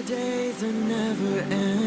days are never ending,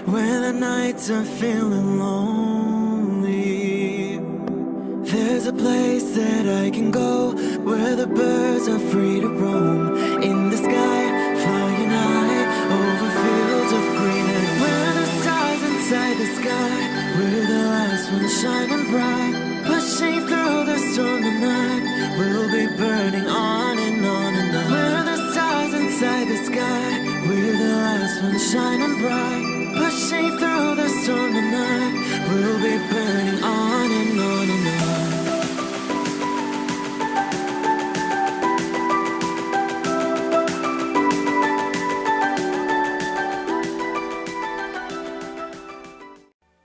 when the nights are feeling lonely, there's a place that I can go, where the birds are free to roam, in the sky, flying high, over fields of green, and where the stars inside the sky, we're the last ones shining bright, pushing through the storm tonight, we'll be burning on and on and on. We're the stars inside the sky, we're the last ones shining bright, pushing through the storm tonight, we'll be burning on and on and on.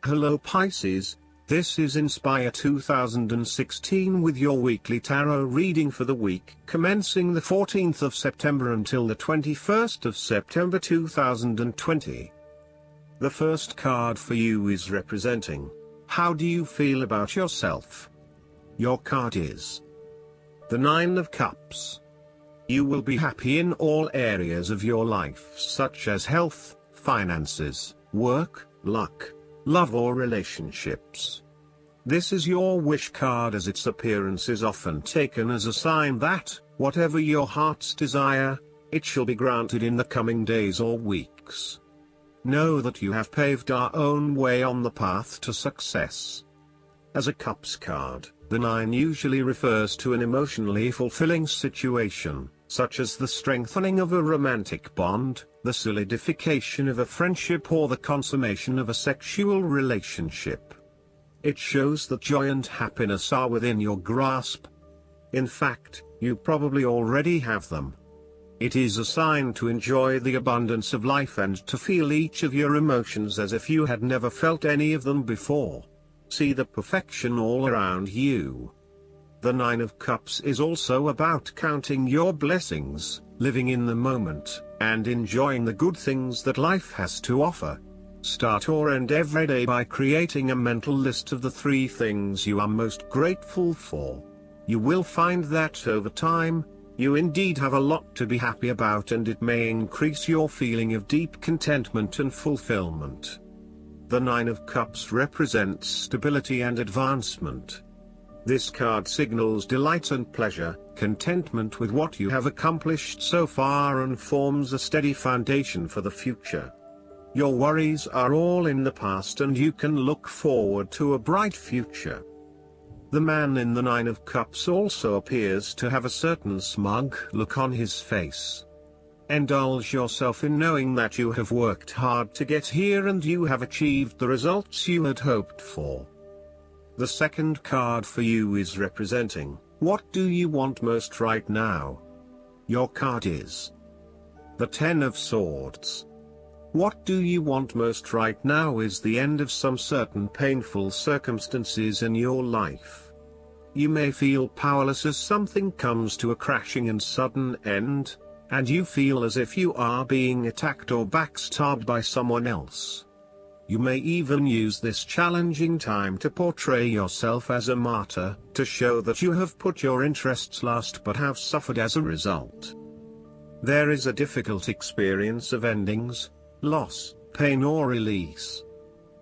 Hello Pisces, this is Inspire 2016 with your weekly tarot reading for the week commencing the 14th of September until the 21st of September 2020. The first card for you is representing, how do you feel about yourself? Your card is the Nine of Cups. You will be happy in all areas of your life such as health, finances, work, luck, love or relationships. This is your wish card, as its appearance is often taken as a sign that, whatever your heart's desire, it shall be granted in the coming days or weeks. Know that you have paved our own way on the path to success. As a Cups card, the Nine usually refers to an emotionally fulfilling situation, such as the strengthening of a romantic bond, the solidification of a friendship or the consummation of a sexual relationship. It shows that joy and happiness are within your grasp. In fact, you probably already have them. It is a sign to enjoy the abundance of life and to feel each of your emotions as if you had never felt any of them before. See the perfection all around you. The Nine of Cups is also about counting your blessings, living in the moment, and enjoying the good things that life has to offer. Start or end every day by creating a mental list of the 3 things you are most grateful for. You will find that over time, you indeed have a lot to be happy about, and it may increase your feeling of deep contentment and fulfillment. The Nine of Cups represents stability and advancement. This card signals delight and pleasure, contentment with what you have accomplished so far, and forms a steady foundation for the future. Your worries are all in the past and you can look forward to a bright future. The man in the Nine of Cups also appears to have a certain smug look on his face. Indulge yourself in knowing that you have worked hard to get here and you have achieved the results you had hoped for. The second card for you is representing, what do you want most right now? Your card is the Ten of Swords. What do you want most right now is the end of some certain painful circumstances in your life. You may feel powerless as something comes to a crashing and sudden end, and you feel as if you are being attacked or backstabbed by someone else. You may even use this challenging time to portray yourself as a martyr, to show that you have put your interests last but have suffered as a result. There is a difficult experience of endings, loss, pain or release.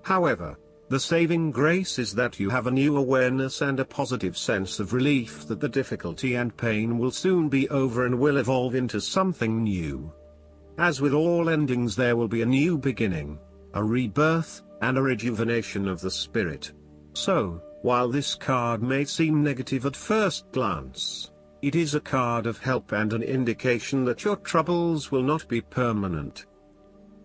However, the saving grace is that you have a new awareness and a positive sense of relief that the difficulty and pain will soon be over and will evolve into something new. As with all endings, there will be a new beginning, a rebirth, and a rejuvenation of the spirit. So, while this card may seem negative at first glance, it is a card of help and an indication that your troubles will not be permanent.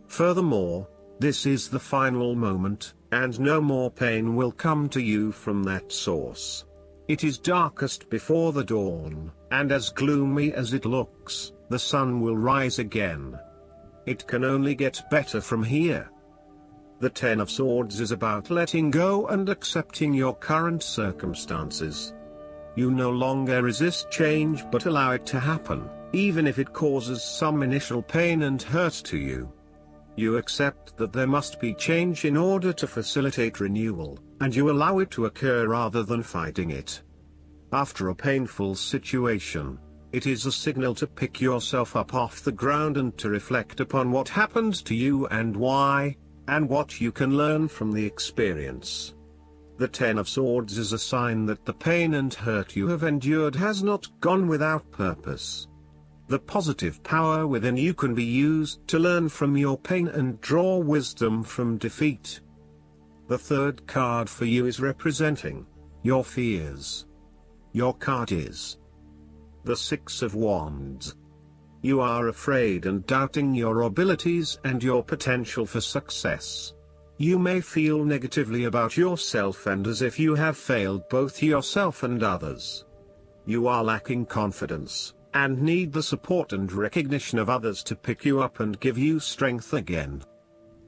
Furthermore, this is the final moment, and no more pain will come to you from that source. It is darkest before the dawn, and as gloomy as it looks, the sun will rise again. It can only get better from here. The Ten of Swords is about letting go and accepting your current circumstances. You no longer resist change but allow it to happen, even if it causes some initial pain and hurt to you. You accept that there must be change in order to facilitate renewal, and you allow it to occur rather than fighting it. After a painful situation, It is a signal to pick yourself up off the ground and to reflect upon what happened to you and why, and what you can learn from the experience. The Ten of Swords is a sign that the pain and hurt you have endured has not gone without purpose. The positive power within you can be used to learn from your pain and draw wisdom from defeat. The third card for you is representing your fears. Your card is the Six of Wands. You are afraid and doubting your abilities and your potential for success. You may feel negatively about yourself and as if you have failed both yourself and others. You are lacking confidence, and need the support and recognition of others to pick you up and give you strength again.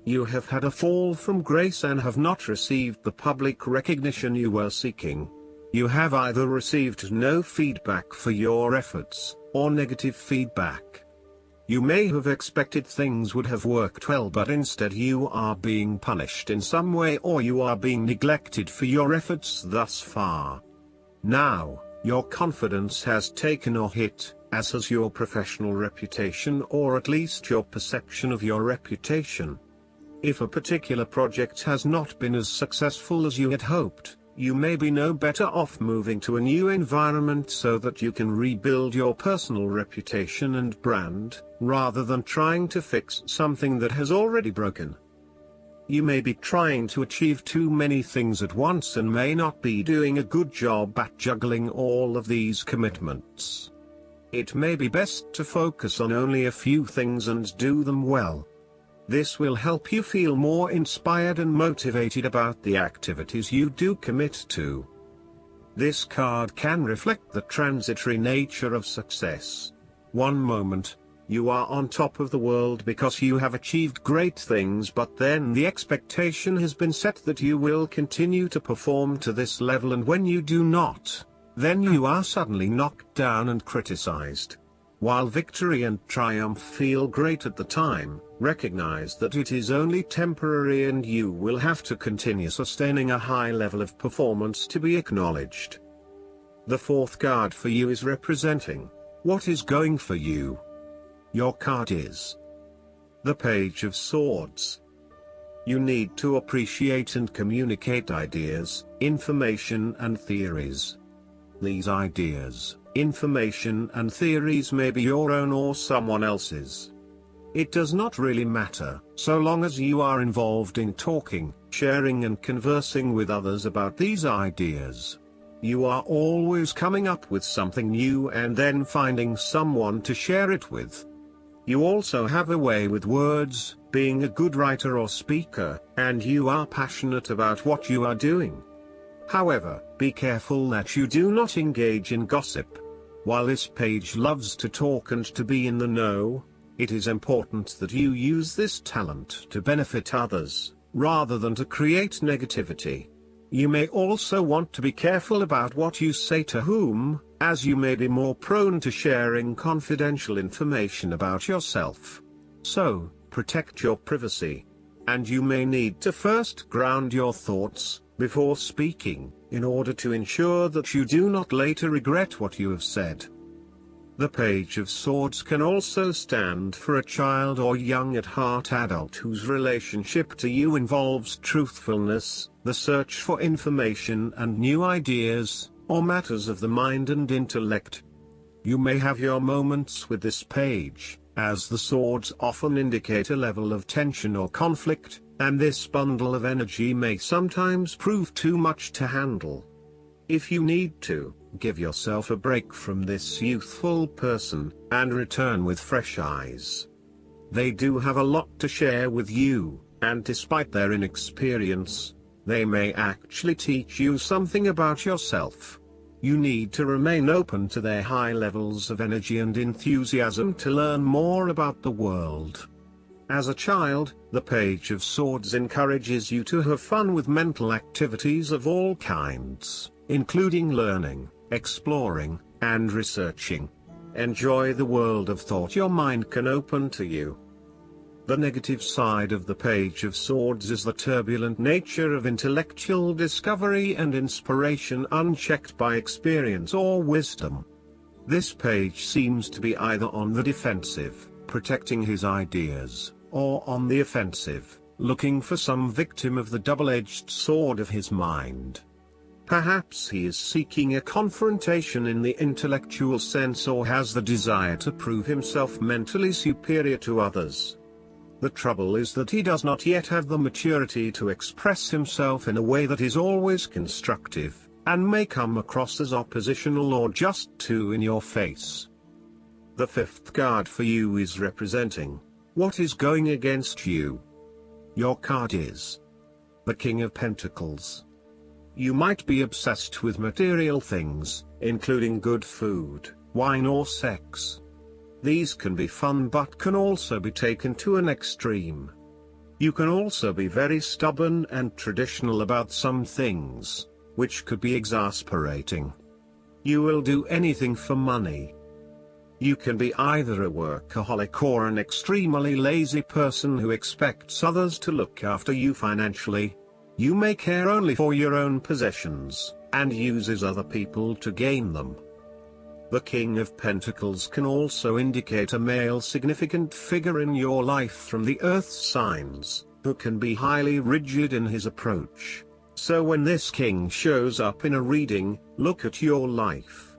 You have had a fall from grace and have not received the public recognition you were seeking. You have either received no feedback for your efforts, or negative feedback. You may have expected things would have worked well, but instead you are being punished in some way, or you are being neglected for your efforts thus far. Now, your confidence has taken a hit, as has your professional reputation, or at least your perception of your reputation. If a particular project has not been as successful as you had hoped, you may be no better off moving to a new environment so that you can rebuild your personal reputation and brand, rather than trying to fix something that has already broken. You may be trying to achieve too many things at once and may not be doing a good job at juggling all of these commitments. It may be best to focus on only a few things and do them well. This will help you feel more inspired and motivated about the activities you do commit to. This card can reflect the transitory nature of success. One moment, you are on top of the world because you have achieved great things, but then the expectation has been set that you will continue to perform to this level, and when you do not, then you are suddenly knocked down and criticized. While victory and triumph feel great at the time, recognize that it is only temporary and you will have to continue sustaining a high level of performance to be acknowledged. The fourth card for you is representing what is going for you. Your card is the Page of Swords. You need to appreciate and communicate ideas, information and theories. These ideas, information and theories may be your own or someone else's. It does not really matter, so long as you are involved in talking, sharing and conversing with others about these ideas. You are always coming up with something new and then finding someone to share it with. You also have a way with words, being a good writer or speaker, and you are passionate about what you are doing. However, be careful that you do not engage in gossip. While this page loves to talk and to be in the know, it is important that you use this talent to benefit others, rather than to create negativity. You may also want to be careful about what you say to whom, as you may be more prone to sharing confidential information about yourself. So, protect your privacy. And you may need to first ground your thoughts before speaking, in order to ensure that you do not later regret what you have said. The Page of Swords can also stand for a child or young at heart adult whose relationship to you involves truthfulness, the search for information and new ideas, or matters of the mind and intellect. You may have your moments with this page, as the swords often indicate a level of tension or conflict, and this bundle of energy may sometimes prove too much to handle. If you need to, give yourself a break from this youthful person, and return with fresh eyes. They do have a lot to share with you, and despite their inexperience, they may actually teach you something about yourself. You need to remain open to their high levels of energy and enthusiasm to learn more about the world. As a child, the Page of Swords encourages you to have fun with mental activities of all kinds, including learning, exploring, and researching. Enjoy the world of thought your mind can open to you. The negative side of the Page of Swords is the turbulent nature of intellectual discovery and inspiration unchecked by experience or wisdom. This page seems to be either on the defensive, protecting his ideas, or on the offensive, looking for some victim of the double-edged sword of his mind. Perhaps he is seeking a confrontation in the intellectual sense, or has the desire to prove himself mentally superior to others. The trouble is that he does not yet have the maturity to express himself in a way that is always constructive, and may come across as oppositional or just too in your face. The fifth card for you is representing what is going against you. Your card is the King of Pentacles. You might be obsessed with material things, including good food, wine or sex. These can be fun but can also be taken to an extreme. You can also be very stubborn and traditional about some things, which could be exasperating. You will do anything for money. You can be either a workaholic or an extremely lazy person who expects others to look after you financially. You may care only for your own possessions, and uses other people to gain them. The King of Pentacles can also indicate a male significant figure in your life from the earth signs, who can be highly rigid in his approach. So when this king shows up in a reading, look at your life.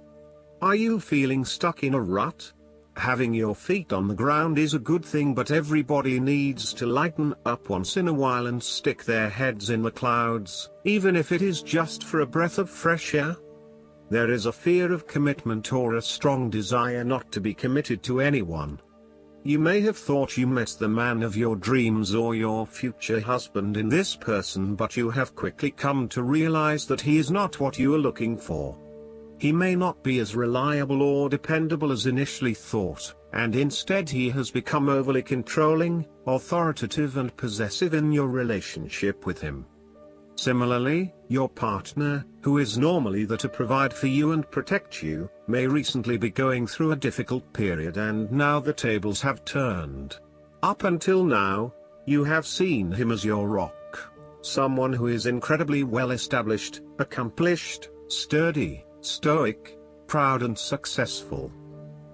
Are you feeling stuck in a rut? Having your feet on the ground is a good thing, but everybody needs to lighten up once in a while and stick their heads in the clouds, even if it is just for a breath of fresh air. There is a fear of commitment or a strong desire not to be committed to anyone. You may have thought you met the man of your dreams or your future husband in this person, but you have quickly come to realize that he is not what you are looking for. He may not be as reliable or dependable as initially thought, and instead he has become overly controlling, authoritative and possessive in your relationship with him. Similarly, your partner, who is normally there to provide for you and protect you, may recently be going through a difficult period, and now the tables have turned. Up until now, you have seen him as your rock. Someone who is incredibly well established, accomplished, sturdy, stoic, proud and successful.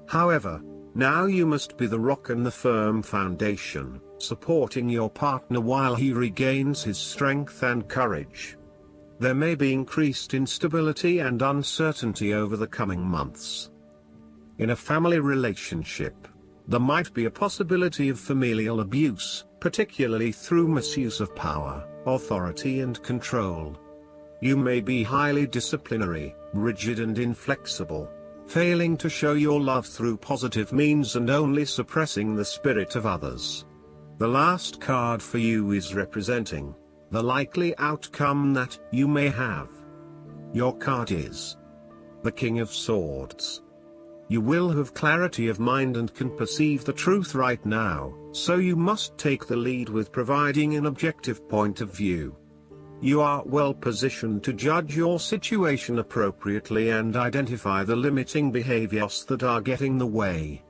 However, now you must be the rock and the firm foundation, supporting your partner while he regains his strength and courage. There may be increased instability and uncertainty over the coming months. In a family relationship, there might be a possibility of familial abuse, particularly through misuse of power, authority and control. You may be highly disciplinary, rigid and inflexible, failing to show your love through positive means and only suppressing the spirit of others. The last card for you is representing the likely outcome that you may have. Your card is the King of Swords. You will have clarity of mind and can perceive the truth right now, so you must take the lead with providing an objective point of view. You are well positioned to judge your situation appropriately and identify the limiting behaviors that are getting in the way.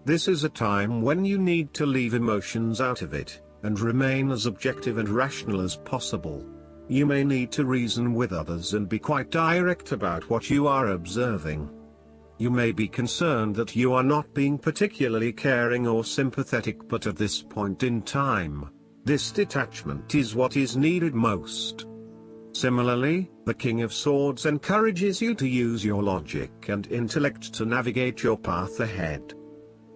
This is a time when you need to leave emotions out of it, and remain as objective and rational as possible. You may need to reason with others and be quite direct about what you are observing. You may be concerned that you are not being particularly caring or sympathetic, but at this point in time, this detachment is what is needed most. Similarly, the King of Swords encourages you to use your logic and intellect to navigate your path ahead.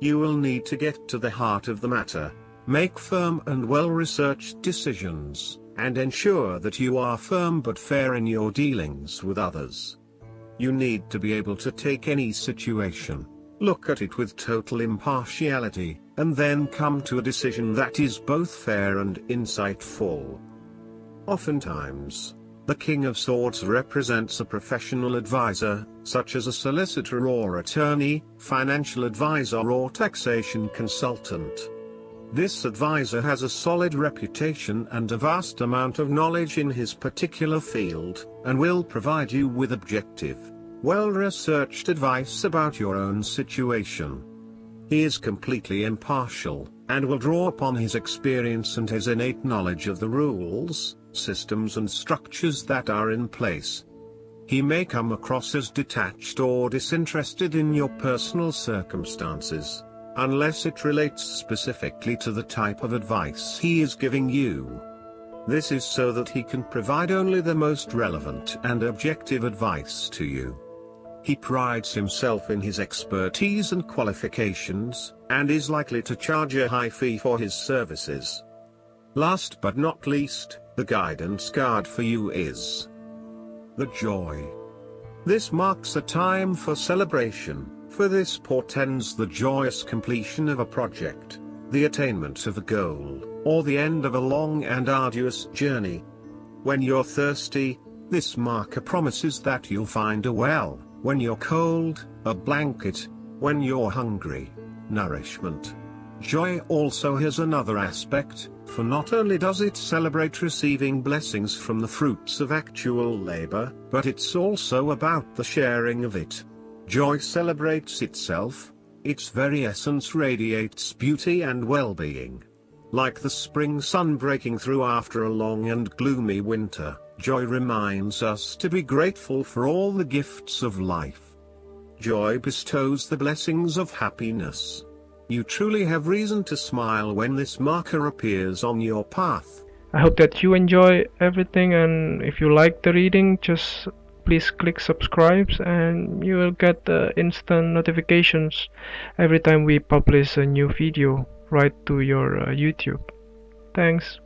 You will need to get to the heart of the matter, make firm and well-researched decisions, and ensure that you are firm but fair in your dealings with others. You need to be able to take any situation, look at it with total impartiality, and then come to a decision that is both fair and insightful. Oftentimes, the King of Swords represents a professional advisor, such as a solicitor or attorney, financial advisor or taxation consultant. This advisor has a solid reputation and a vast amount of knowledge in his particular field, and will provide you with objective, well-researched advice about your own situation. He is completely impartial, and will draw upon his experience and his innate knowledge of the rules, systems and structures that are in place. He may come across as detached or disinterested in your personal circumstances, unless it relates specifically to the type of advice he is giving you. This is so that he can provide only the most relevant and objective advice to you. He prides himself in his expertise and qualifications, and is likely to charge a high fee for his services. Last but not least, the guidance card for you is the Joy. This marks a time for celebration, for this portends the joyous completion of a project, the attainment of a goal, or the end of a long and arduous journey. When you're thirsty, this marker promises that you'll find a well. When you're cold, a blanket. When you're hungry, nourishment. Joy also has another aspect, for not only does it celebrate receiving blessings from the fruits of actual labor, but it's also about the sharing of it. Joy celebrates itself, its very essence radiates beauty and well-being. Like the spring sun breaking through after a long and gloomy winter, joy reminds us to be grateful for all the gifts of life. Joy bestows the blessings of happiness. You truly have reason to smile when this marker appears on your path. I hope that you enjoy everything, and if you like the reading, just please click subscribe and you will get instant notifications every time we publish a new video right to your YouTube. Thanks.